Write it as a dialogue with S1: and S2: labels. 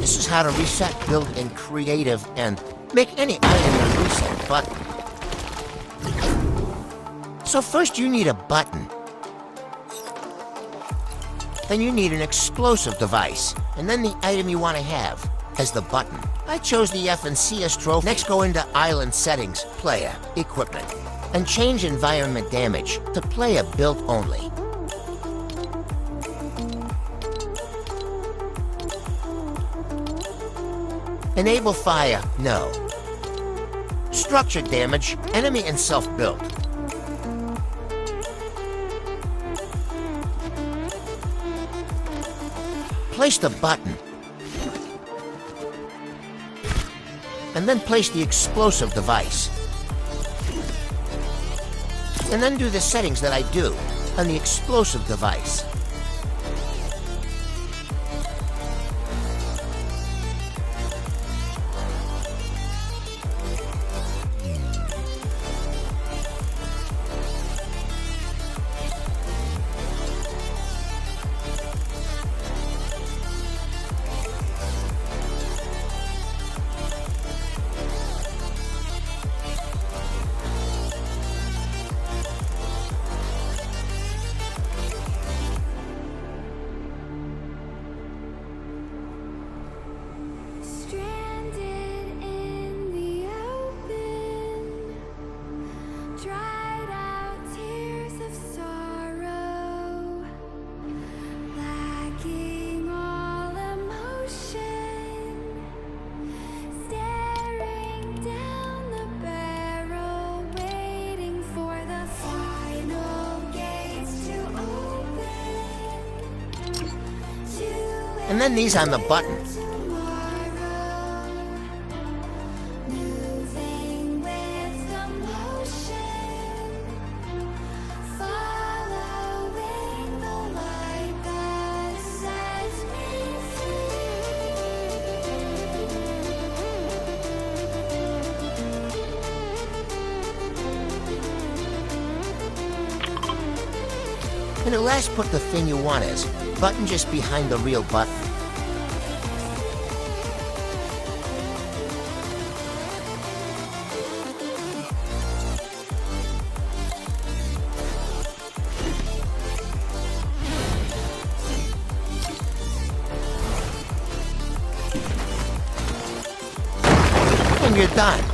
S1: This is how to reset, build in creative, and make any item a reset button. So first you need a button. Then you need an explosive device, and then the item you want to have as the button. I chose the F&CS trophy. Next go into Island Settings, Player, Equipment, and change Environment Damage to Player Built Only. Enable Fire, No. Structure Damage, Enemy and Self-Built. Place the button. And then place the explosive device. And then do the settings that I do on the explosive device. And then these on the button. And at last put the thing you want as button just behind the real button. And you're done.